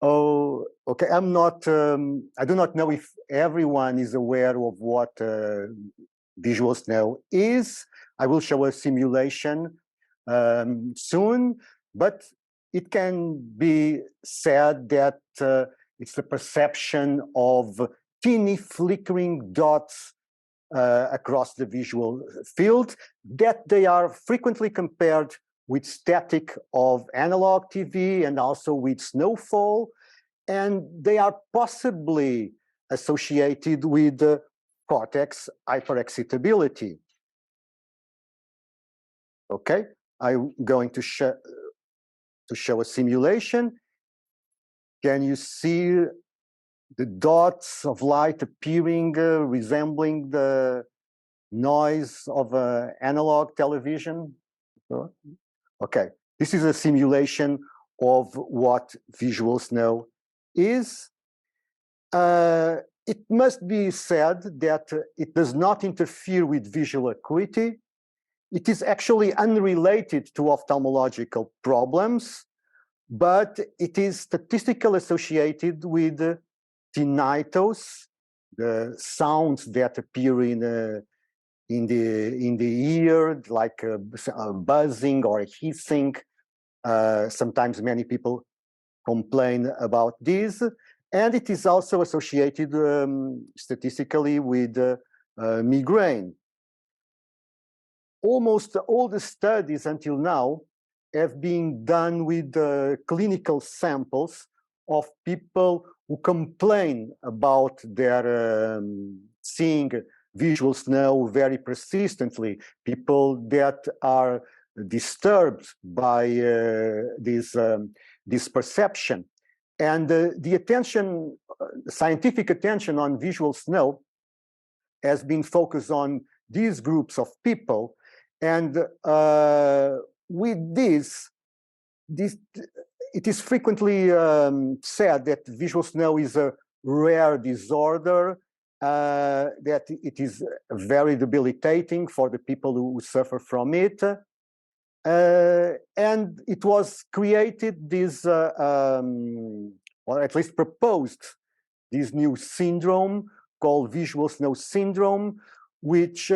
Oh, okay. I'm not. I do not know if everyone is aware of what visual snow is. I will show a simulation soon, but it can be said that it's the perception of teeny flickering dots across the visual field, that they are frequently compared with static of analog TV and also with snowfall, and they are possibly associated with cortex hyper-excitability. Okay, I'm going to show a simulation. Can you see the dots of light appearing, resembling the noise of analog television? Okay, this is a simulation of what visual snow is. It must be said that it does not interfere with visual acuity. It is actually unrelated to ophthalmological problems, but it is statistically associated with tinnitus, the sounds that appear in the ear, like buzzing or hissing. Sometimes many people complain about this, and it is also associated statistically with migraine. Almost all the studies until now have been done with clinical samples of people who complain about their seeing visual snow very persistently, people that are disturbed by this perception. And the attention, scientific attention on visual snow has been focused on these groups of people. And with this, it is frequently said that visual snow is a rare disorder, that it is very debilitating for the people who suffer from it. And it was created this, or at least proposed, this new syndrome called visual snow syndrome, which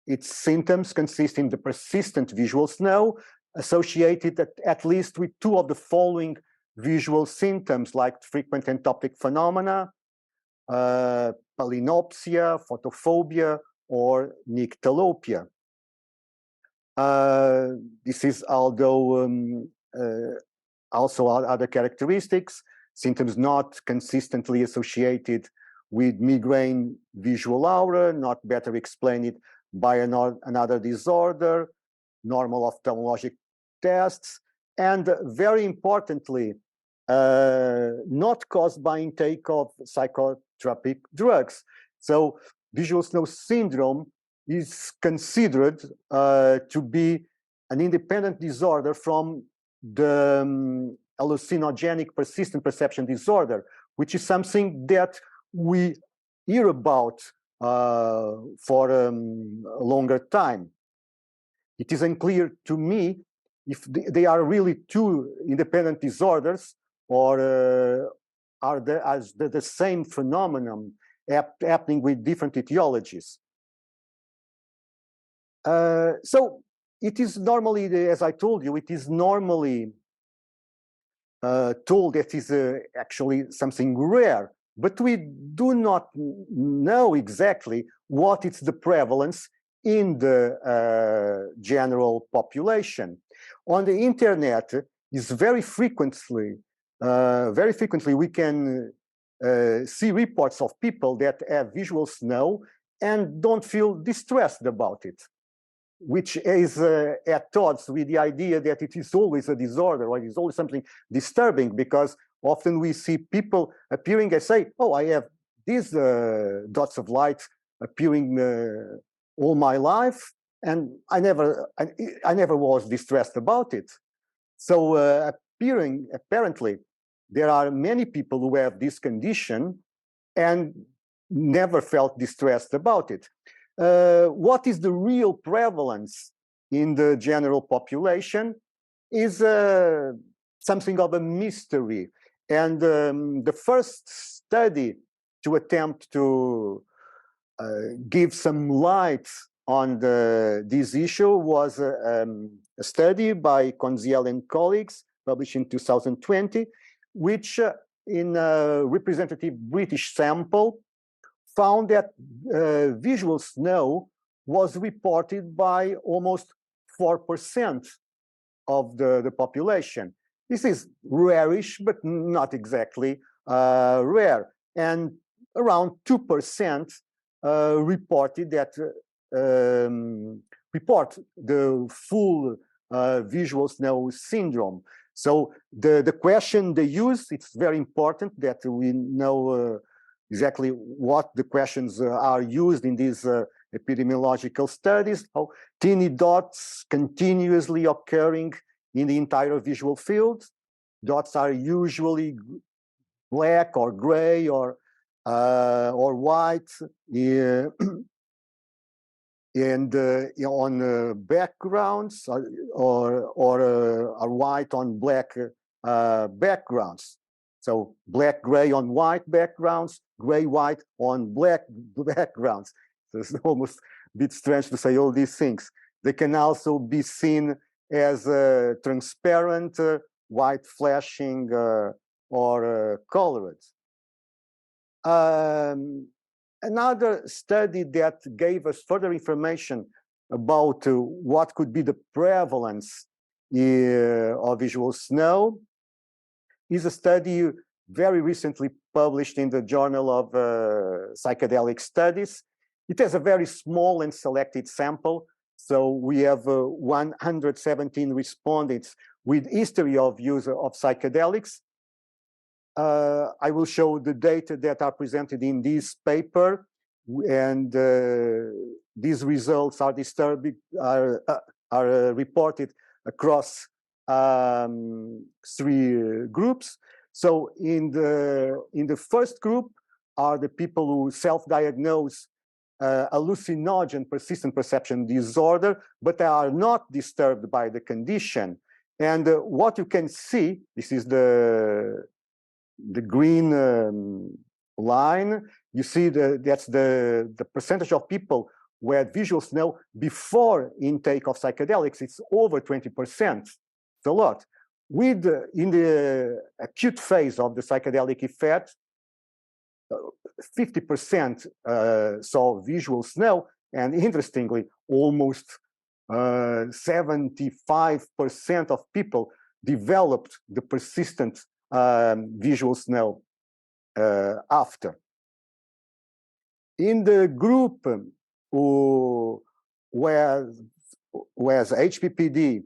its symptoms consist in the persistent visual snow associated at least with two of the following visual symptoms, like frequent entoptic phenomena, palinopsia, photophobia, or nyctalopia. This is although also other characteristics, symptoms not consistently associated with migraine visual aura, not better explained by another disorder, normal ophthalmologic tests, and very importantly, not caused by intake of psychotropic drugs. So visual snow syndrome is considered to be an independent disorder from the hallucinogenic persistent perception disorder, which is something that we hear about for a longer time. It is unclear to me if they are really two independent disorders, or are they as the same phenomenon happening with different etiologies. So it is normally, as I told you, it is normally told that is actually something rare, but we do not know exactly what is the prevalence in the general population. On the internet, is very frequently we can see reports of people that have visual snow and don't feel distressed about it, which is at odds with the idea that it is always a disorder or it is always something disturbing, because often we see people appearing and say, oh, I have these dots of light appearing all my life, and I never was distressed about it. So apparently, there are many people who have this condition and never felt distressed about it. What is the real prevalence in the general population is something of a mystery. And the first study to attempt to give some light on this issue was a study by Konziel and colleagues published in 2020, which in a representative British sample found that visual snow was reported by almost 4% of the population. This is rarish, but not exactly rare. And around 2% reported that report the full visual snow syndrome. So the question they use, it's very important that we know exactly what the questions are used in these epidemiological studies. How teeny dots continuously occurring in the entire visual field. Dots are usually black or gray or white, and on backgrounds or are white on black backgrounds. So black gray on white backgrounds, gray white on black backgrounds. So it's almost a bit strange to say all these things. They can also be seen as transparent, white flashing, or colored. Another study that gave us further information about what could be the prevalence of visual snow is a study very recently published in the Journal of Psychedelic Studies. It has a very small and selected sample. So we have 117 respondents with history of use of psychedelics. I will show the data that are presented in this paper, and these results are disturbing, are reported across 3 groups. So in the first group are the people who self-diagnose hallucinogen persistent perception disorder, but they are not disturbed by the condition. And what you can see, this is the green line, you see that's the percentage of people who had visual snow before intake of psychedelics. It's over 20%. It's a lot. In the acute phase of the psychedelic effect, 50% saw visual snow, and interestingly, almost 75% of people developed the persistent visual snow after. In the group who has HPPD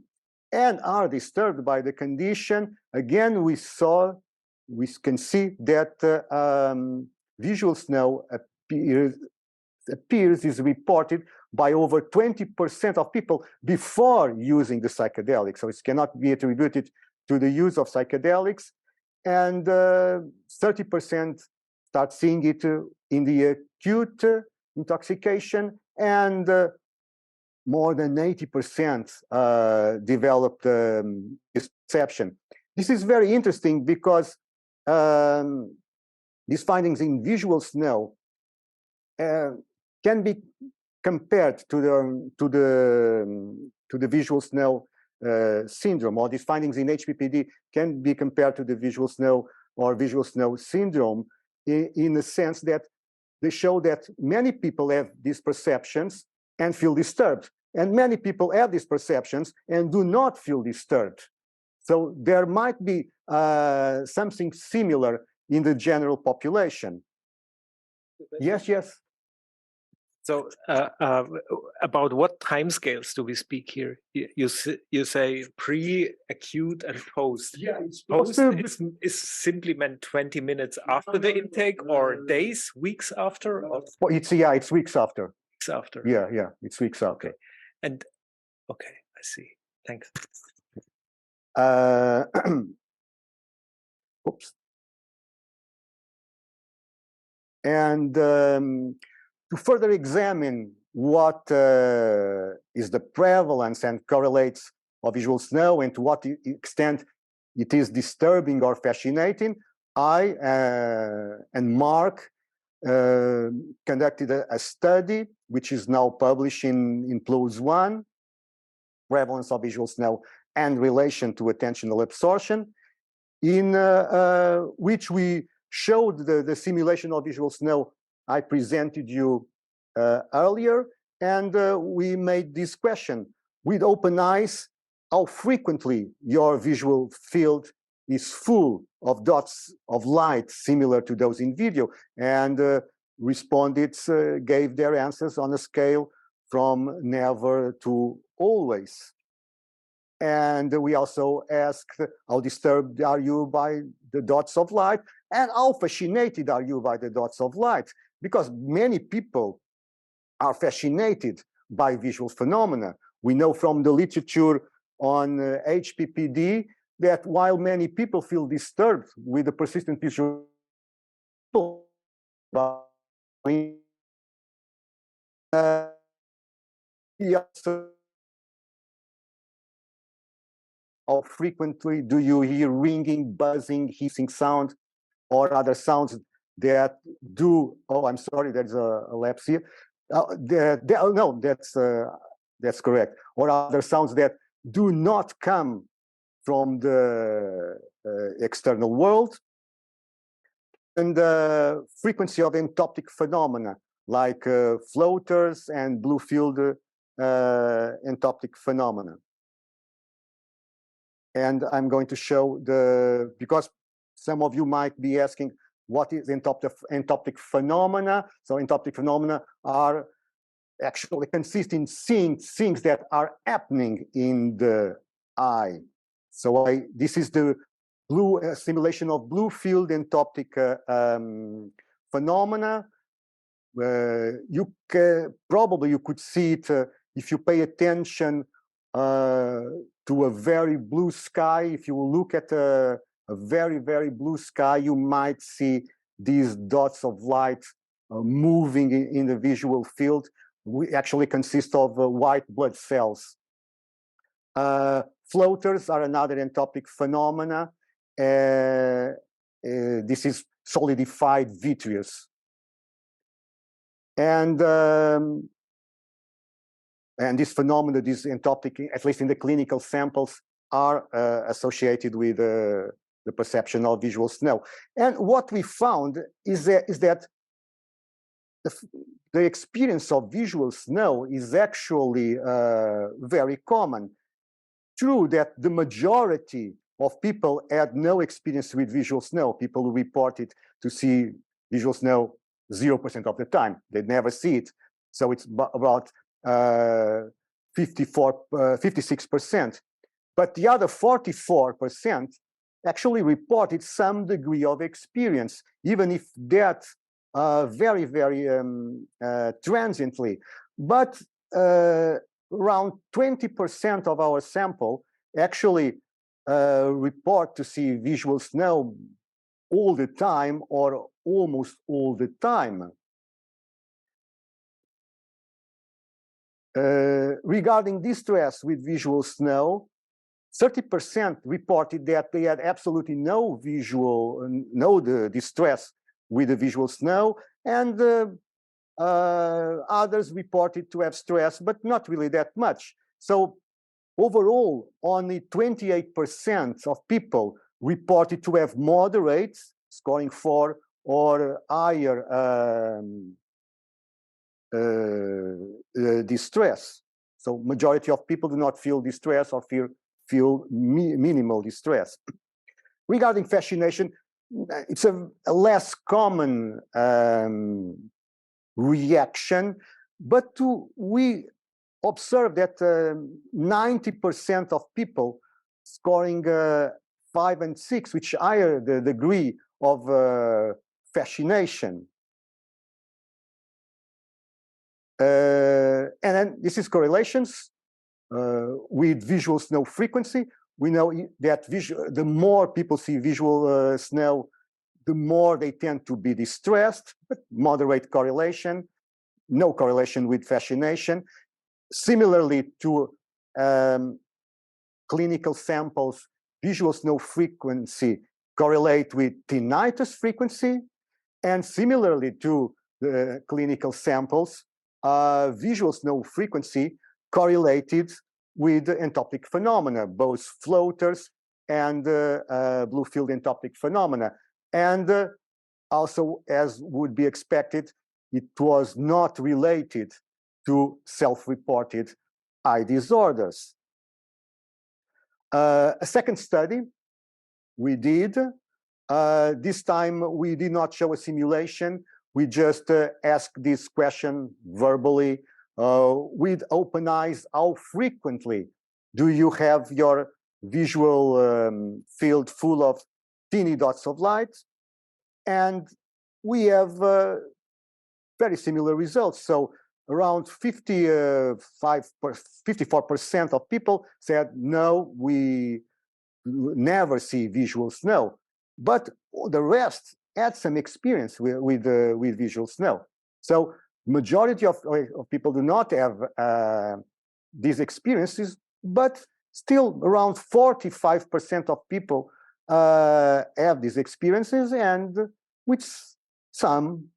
and are disturbed by the condition, again, we can see that visual snow is reported by over 20% of people before using the psychedelics. So it cannot be attributed to the use of psychedelics. And 30% start seeing it in the acute intoxication, and more than 80% developed this perception. This is very interesting because these findings in visual snow can be compared to the visual snow syndrome, or these findings in HPPD can be compared to the visual snow or visual snow syndrome in the sense that they show that many people have these perceptions and feel disturbed, and many people have these perceptions and do not feel disturbed. So there might be something similar in the general population. Yes, yes. So about what timescales do we speak here? You say pre-acute and post. Yeah, post is simply meant 20 minutes after the intake, or days, weeks after? Or? It's weeks after. Weeks after. Yeah, it's weeks after. Okay. And okay, I see. Thanks. Oops. And to further examine what is the prevalence and correlates of visual snow and to what extent it is disturbing or fascinating, I and Mark conducted a study, which is now published in PLOS 1, prevalence of visual snow and relation to attentional absorption, in which we showed the simulation of visual snow I presented you earlier, and we made this question: with open eyes, how frequently your visual field is full of dots of light similar to those in video? And respondents gave their answers on a scale from never to always. And we also asked, how disturbed are you by the dots of light? And how fascinated are you by the dots of light? Because many people are fascinated by visual phenomena. We know from the literature on HPPD that while many people feel disturbed with the persistent visual, how frequently do you hear ringing, buzzing, hissing sound, or other sounds that do? Oh, I'm sorry, there's a lapse here. No, that's correct. Or other sounds that do not come from the external world. And the frequency of entoptic phenomena like floaters and blue field entoptic phenomena. And I'm going to show because some of you might be asking, what is entoptic phenomena? So entoptic phenomena are actually consist in seeing things that are happening in the eye. So this is the blue simulation of blue field entoptic phenomena. Probably you could see it if you pay attention to a very blue sky. If you look at a very, very blue sky, you might see these dots of light moving in the visual field. We actually consist of white blood cells. Floaters are another entopic phenomena. This is solidified vitreous. And this phenomena, this entoptic, at least in the clinical samples, are associated with the perception of visual snow. And what we found is that the experience of visual snow is actually very common. True that the majority of people had no experience with visual snow. People reported to see visual snow 0% of the time. They never see it. So it's about 56%. But the other 44% actually reported some degree of experience, even if that very, very transiently. But around 20% of our sample actually report to see visual snow all the time or almost all the time. Regarding distress with visual snow, 30% reported that they had absolutely no distress with the visual snow, and others reported to have stress, but not really that much. So overall, only 28% of people reported to have moderate, scoring 4 or higher distress. So majority of people do not feel distress or feel minimal distress. Regarding fascination, it's a less common reaction, but we observe that 90% of people scoring 5 and 6, which higher the degree of fascination. And then this is correlations with visual snow frequency. We know that the more people see visual snow, the more they tend to be distressed, but moderate correlation, no correlation with fascination. Similarly to clinical samples, visual snow frequency correlate with tinnitus frequency, and similarly to the clinical samples, visual snow frequency correlated with entoptic phenomena, both floaters and blue field entoptic phenomena. And also, as would be expected, it was not related to self-reported eye disorders. A second study we did, this time we did not show a simulation, we just asked this question verbally with open eyes: how frequently do you have your visual field full of teeny dots of light? And we have very similar results. So around 54% of people said, no, we never see visual snow. But the rest had some experience with visual snow. So majority of people do not have these experiences, but still around 45% of people have these experiences, and with some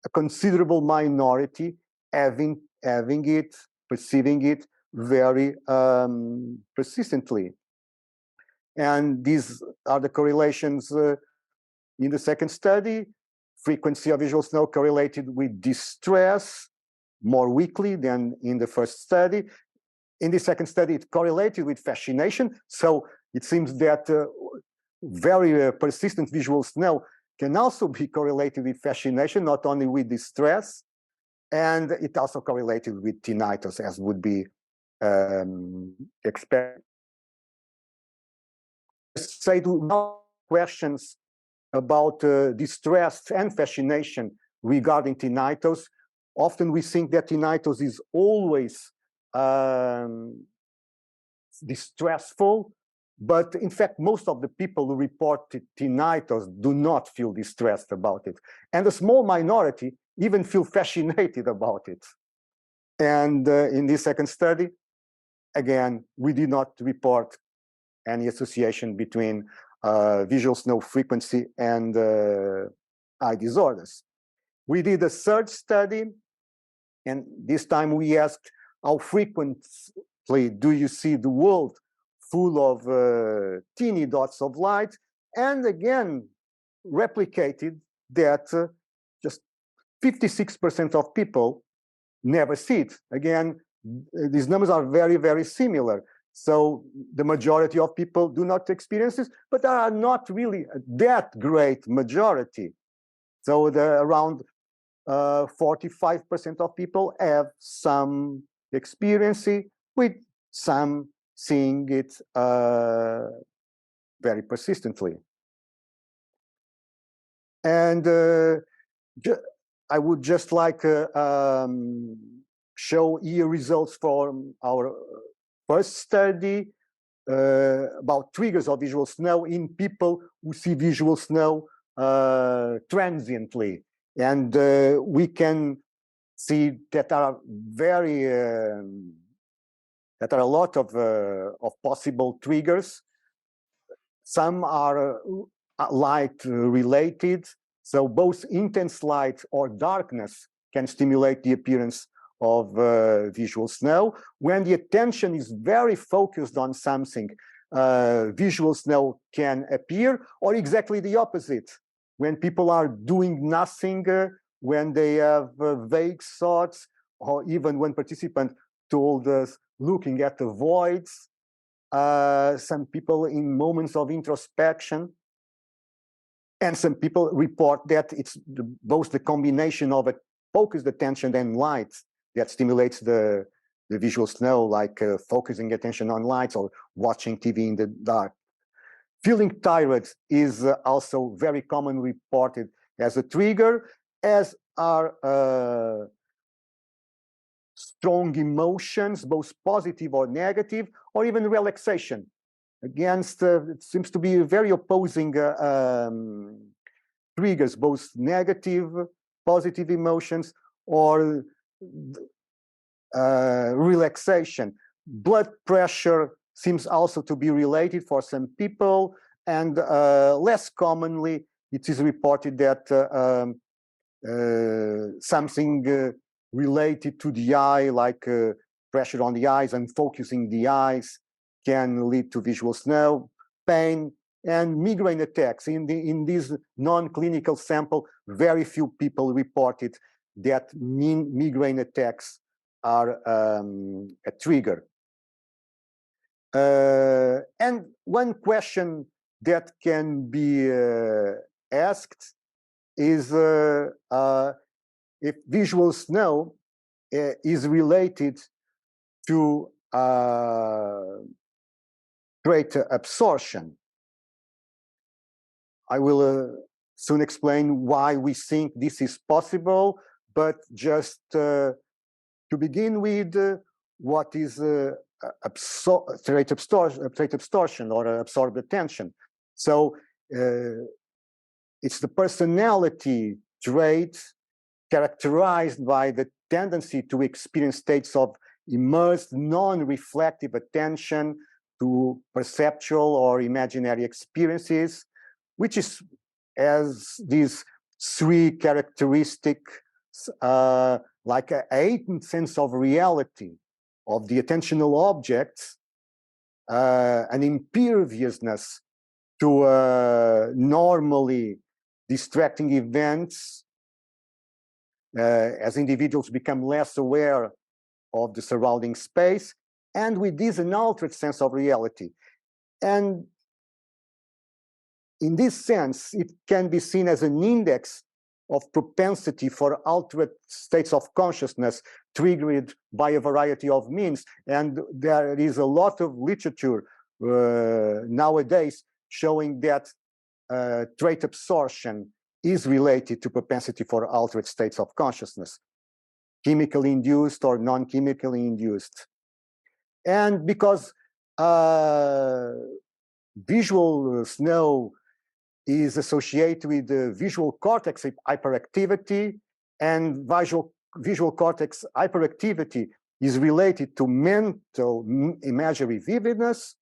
a considerable minority having it, perceiving it very persistently. And these are the correlations in the second study. Frequency of visual snow correlated with distress more weakly than in the first study. In the second study, it correlated with fascination. So it seems that very persistent visual snow can also be correlated with fascination, not only with distress. And it also correlated with tinnitus, as would be expected. Say to questions about distress and fascination regarding tinnitus. Often we think that tinnitus is always distressful, but in fact, most of the people who report tinnitus do not feel distressed about it. And a small minority even feel fascinated about it. And in this second study, again, we did not report any association between visual snow frequency and eye disorders. We did a third study, and this time we asked, how frequently do you see the world full of teeny dots of light? And again, replicated that just 56% of people never see it. Again, these numbers are very, very similar. So the majority of people do not experience this, but there are not really that great majority. So around 45% of people have some experience with some seeing it very persistently. And I would just like show here results from our first study about triggers of visual snow in people who see visual snow transiently. And we can see that are very that are a lot of possible triggers. Some are light related, so both intense light or darkness can stimulate the appearance of visual snow. When the attention is very focused on something, visual snow can appear, or exactly the opposite. When people are doing nothing, when they have vague thoughts, or even when participant told us looking at the voids, some people in moments of introspection, and some people report that it's both the combination of a focused attention and light that stimulates the visual snow, like focusing attention on lights or watching TV in the dark. Feeling tired is also very commonly reported as a trigger, as are strong emotions, both positive or negative, or even relaxation. Against, it seems to be very opposing triggers, both negative, positive emotions, or relaxation. Blood pressure seems also to be related for some people, And less commonly, it is reported that something related to the eye, like pressure on the eyes and focusing the eyes, can lead to visual snow, pain, and migraine attacks. In this non-clinical sample, very few people reported that migraine attacks are a trigger. And one question that can be asked is if visual snow is related to trait absorption. I will soon explain why we think this is possible, but just to begin with, what is trait absorption or absorbed attention? So it's the personality trait characterized by the tendency to experience states of immersed, non-reflective attention to perceptual or imaginary experiences, which is as these three characteristics, like a heightened sense of reality of the attentional objects, an imperviousness to normally distracting events, as individuals become less aware of the surrounding space, and with this an altered sense of reality. And in this sense, it can be seen as an index of propensity for altered states of consciousness triggered by a variety of means. And there is a lot of literature nowadays showing that trait absorption is related to propensity for altered states of consciousness, chemically induced or non-chemically induced. And because visual snow is associated with the visual cortex hyperactivity, and visual cortex hyperactivity is related to mental imagery vividness,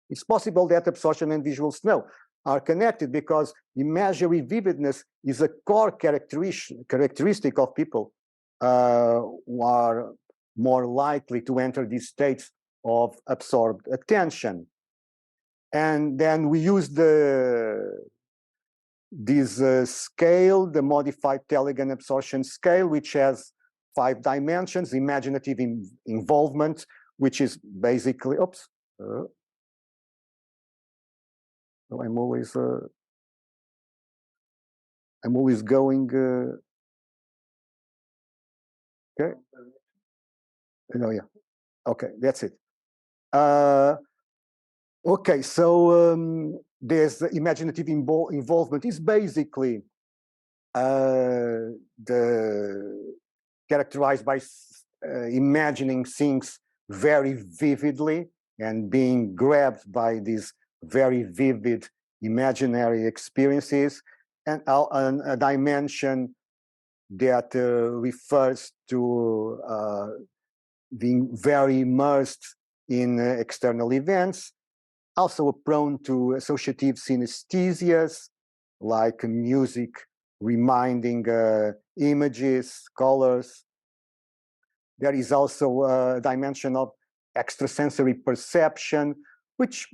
it's possible that absorption and visual snow are connected, because imagery vividness is a core characteristic of people who are more likely to enter these states of absorbed attention. And then we use this scale, the modified Telegan absorption scale, which has 5 dimensions: imaginative involvement, which is basically, I'm always going, okay. No, yeah, okay, that's it. Okay, so there's the imaginative involvement is basically characterized by imagining things very vividly and being grabbed by these very vivid imaginary experiences, and a dimension that refers to being very immersed in external events, also prone to associative synesthesias, like music reminding images, colors. There is also a dimension of extrasensory perception, which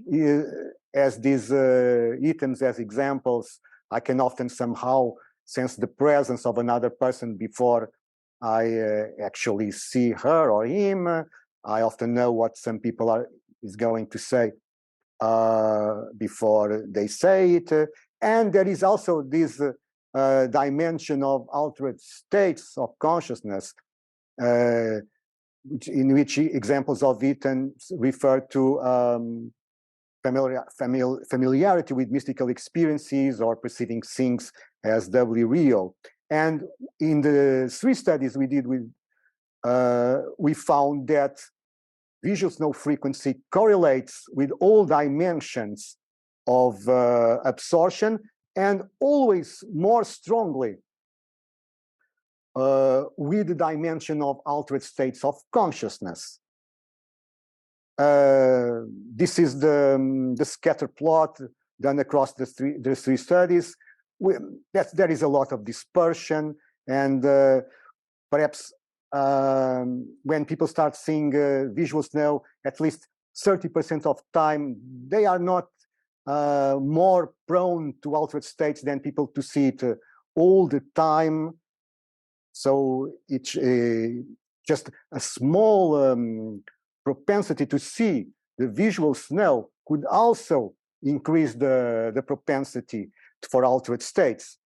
as these items as examples, I can often somehow sense the presence of another person before I actually see her or him. I often know what some people is going to say before they say it. And there is also this dimension of altered states of consciousness, in which examples of it refer to familiarity with mystical experiences or perceiving things as doubly real. And in the 3 studies we did with, we found that visual snow frequency correlates with all dimensions of absorption, and always more strongly with the dimension of altered states of consciousness. This is the scatter plot done across the three studies, there is a lot of dispersion, and perhaps when people start seeing visual snow, at least 30% of time, they are not more prone to altered states than people to see it all the time. So it's just a small propensity to see the visual snow could also increase the propensity for altered states.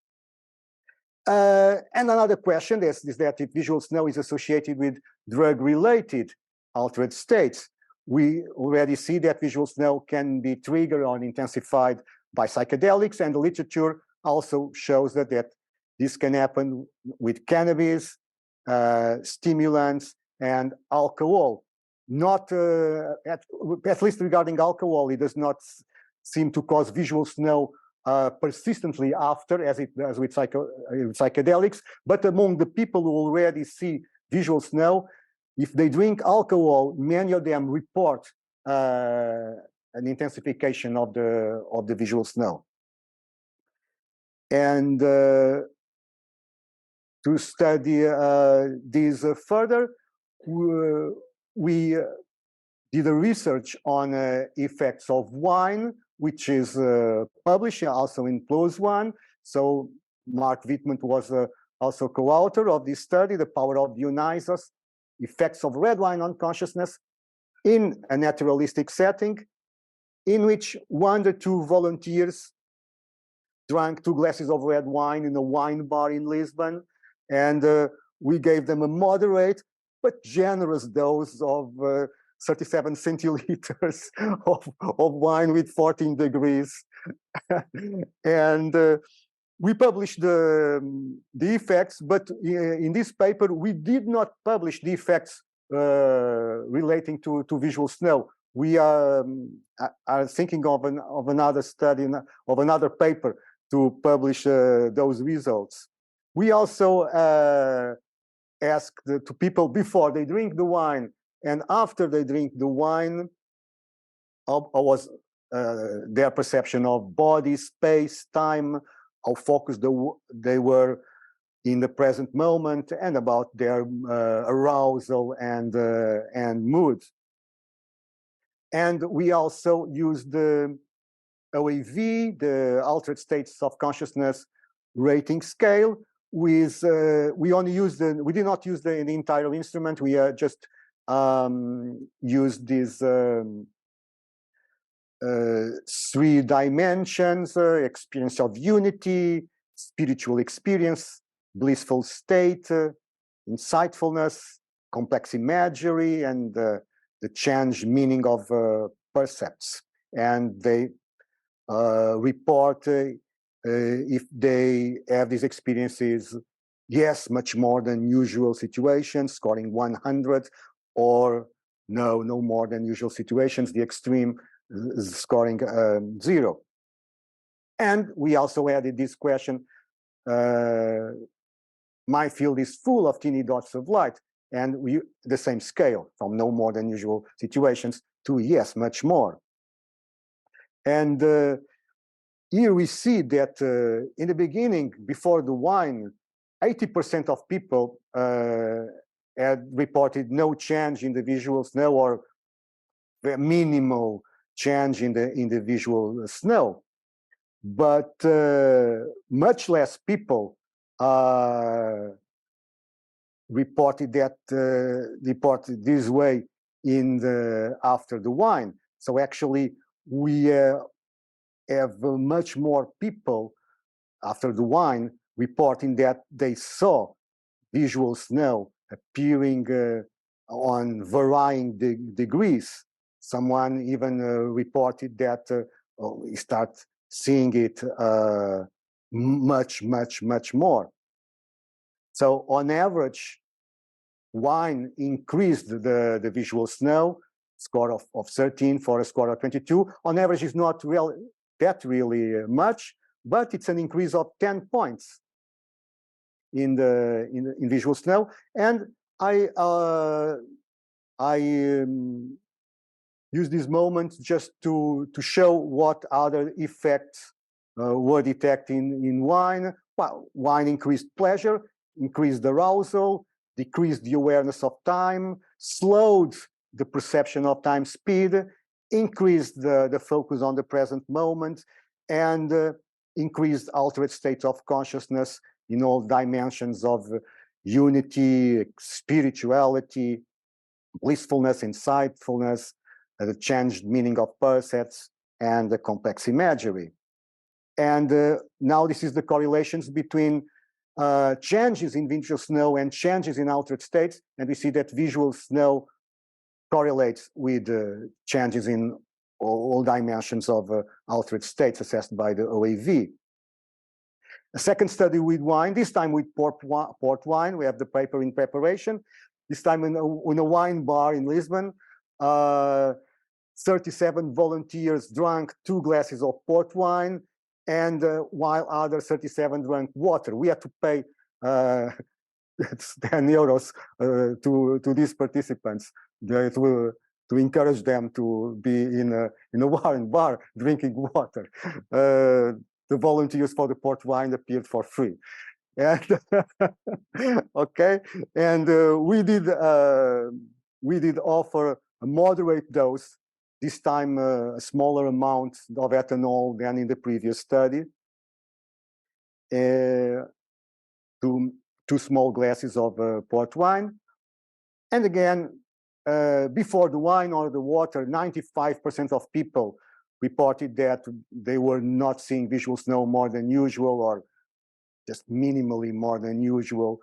And another question is that if visual snow is associated with drug-related altered states, we already see that visual snow can be triggered or intensified by psychedelics, and the literature also shows that this can happen with cannabis, stimulants, and alcohol. Not at least regarding alcohol, it does not seem to cause visual snow persistently after, as it does with psychedelics. But among the people who already see visual snow, if they drink alcohol, many of them report an intensification of the visual snow. And to study this further, we did a research on effects of wine, which is published also in PLOS ONE. So Mark Wittmann was also co-author of this study, The Power of Dionysus, Effects of Red Wine on Consciousness in a Naturalistic Setting, in which 1 or 2 volunteers drank 2 glasses of red wine in a wine bar in Lisbon, and we gave them a moderate but generous dose of 37 centiliters of wine with 14 degrees. And we published the effects, but in this paper, we did not publish the effects relating to visual snow. We are thinking of another study, of another paper to publish those results. We also asked to people before they drink the wine and after they drink the wine, how was their perception of body, space, time, how focused they were in the present moment, and about their arousal and mood. And we also used the OAV, the Altered States of Consciousness rating scale. With we did not use the entire instrument. We just used these 3 dimensions: experience of unity, spiritual experience, blissful state, insightfulness, complex imagery, and the change meaning of percepts. And they report if they have these experiences, yes, much more than usual situations, scoring 100, or no more than usual situations, the extreme is scoring 0. And we also added this question, my field is full of teeny dots of light, and the same scale, from no more than usual situations to yes, much more. And here we see that in the beginning, before the wine, 80% of people had reported no change in the visual snow, or minimal change in the visual snow. But much less people reported this way after the wine. So actually, we have much more people after the wine reporting that they saw visual snow appearing on varying degrees. Someone even reported that he started seeing it much more. So on average, wine increased the visual snow score of 13 for a score of 22. On average, is not really much, but it's an increase of 10 points in visual snow. And I use this moment just to show what other effects were detected in wine. Well, wine increased pleasure, increased arousal, decreased the awareness of time, slowed the perception of time speed, increased the focus on the present moment, and increased altered state of consciousness in all dimensions of unity, spirituality, blissfulness, insightfulness, the changed meaning of percepts, and the complex imagery. And now this is the correlations between changes in visual snow and changes in altered states, and we see that visual snow correlates with changes in all dimensions of altered states assessed by the OAV. A second study with wine, this time with port wine. We have the paper in preparation. This time in a wine bar in Lisbon. 37 volunteers drank 2 glasses of port wine, and while other 37 drank water. We had to pay 10 euros to these participants to encourage them to be in a wine bar drinking water. The volunteers for the port wine appeared for free. And okay, and we did offer a moderate dose, this time a smaller amount of ethanol than in the previous study, 2 small glasses of port wine. And again, before the wine or the water, 95% of people reported that they were not seeing visual snow more than usual, or just minimally more than usual.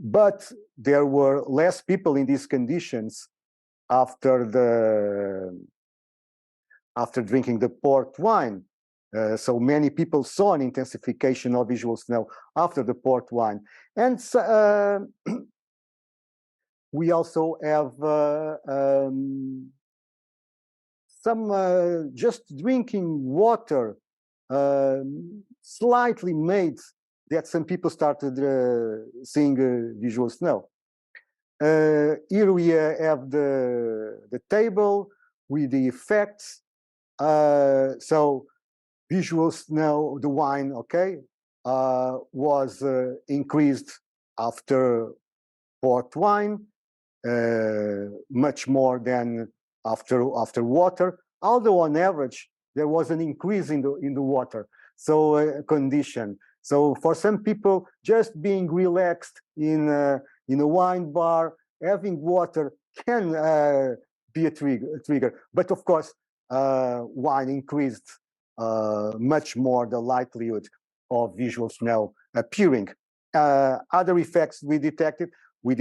But there were less people in these conditions after drinking the port wine. So many people saw an intensification of visual snow after the port wine. And we also have some just drinking water slightly made that some people started seeing visual snow. Here we have the table with the effects. So visual snow, the wine, okay, was increased after port wine, much more than after water, although on average there was an increase in the water. So condition. So for some people, just being relaxed in a wine bar, having water can be a trigger. But of course, wine increased much more the likelihood of visual snow appearing. Other effects we detected, with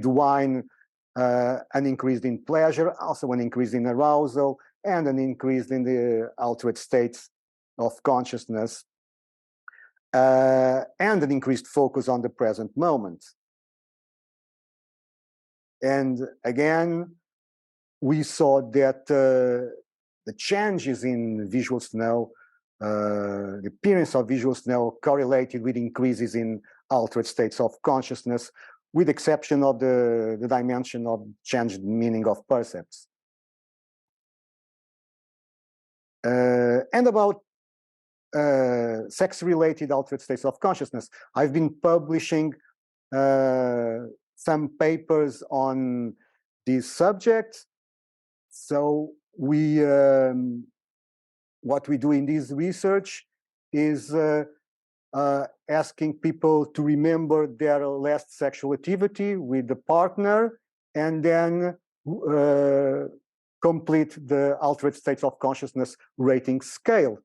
wine an increase in pleasure, also an increase in arousal, and an increase in the altered states of consciousness, and an increased focus on the present moment. And again, we saw that the changes in visual snow, the appearance of visual snow correlated with increases in altered states of consciousness, with exception of the dimension of changed meaning of percepts. And about sex-related altered states of consciousness, I've been publishing some papers on these subjects. So what we do in this research is asking people to remember their last sexual activity with the partner, and then complete the altered states of consciousness rating scale.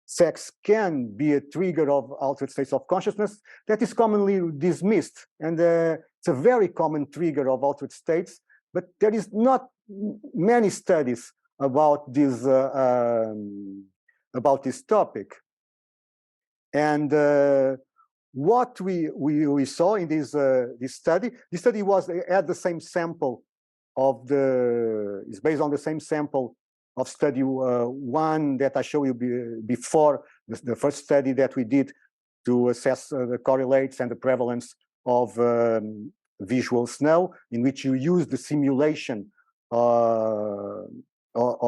Sex can be a trigger of altered states of consciousness that is commonly dismissed, and it's a very common trigger of altered states, but there is not many studies about this topic. And what we saw in this study was had the same sample of is based on the same sample of study 1 that I showed you before, the first study that we did to assess the correlates and the prevalence of visual snow, in which you use the simulation of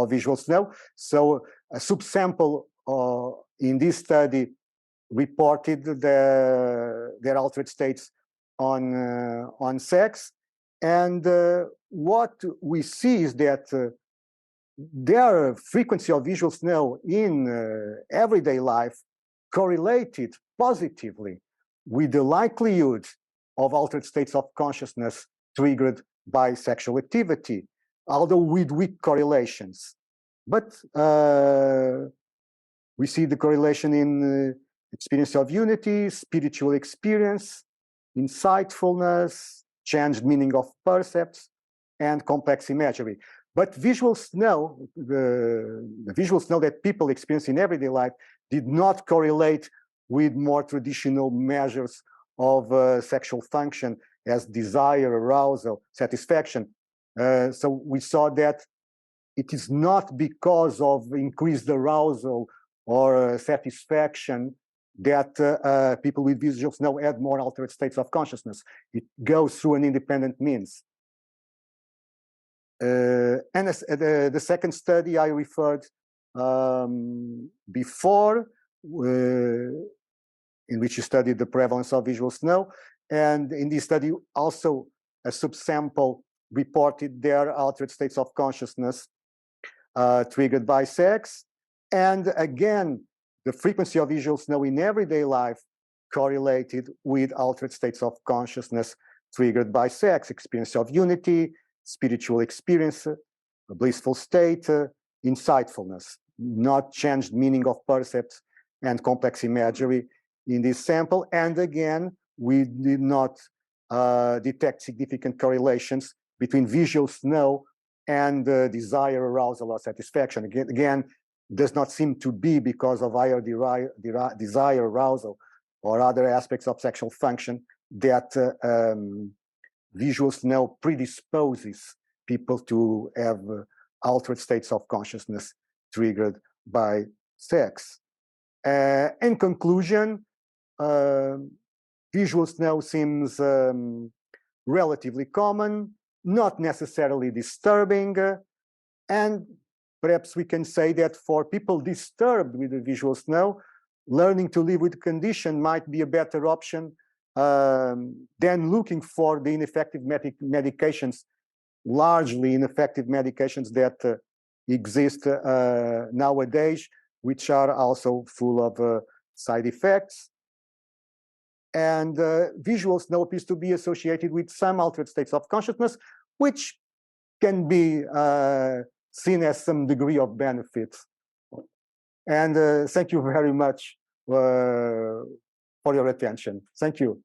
visual snow. So a subsample in this study reported their altered states on sex, and what we see is that their frequency of visual snow in everyday life correlated positively with the likelihood of altered states of consciousness triggered by sexual activity, although with weak correlations. But we see the correlation in experience of unity, spiritual experience, insightfulness, changed meaning of percepts, and complex imagery. But visual snow, the visual snow that people experience in everyday life, did not correlate with more traditional measures of sexual function as desire, arousal, satisfaction. So we saw that it is not because of increased arousal or satisfaction that people with visual snow had more altered states of consciousness. It goes through an independent means. And the second study I referred before, in which you studied the prevalence of visual snow. And in this study, also a subsample reported their altered states of consciousness triggered by sex. And again, the frequency of visual snow in everyday life correlated with altered states of consciousness triggered by sex, experience of unity, spiritual experience, a blissful state, insightfulness, not changed meaning of percepts and complex imagery in this sample. And again, we did not detect significant correlations between visual snow and desire, arousal, or satisfaction. Again, does not seem to be because of higher desire, arousal, or other aspects of sexual function that visual snow predisposes people to have altered states of consciousness triggered by sex. In conclusion, visual snow seems relatively common, not necessarily disturbing, and perhaps we can say that for people disturbed with the visual snow, learning to live with the condition might be a better option than looking for the ineffective medications, largely ineffective medications that exist nowadays, which are also full of side effects. And visual snow appears to be associated with some altered states of consciousness, which can be seen as some degree of benefit. And thank you very much for your attention. Thank you.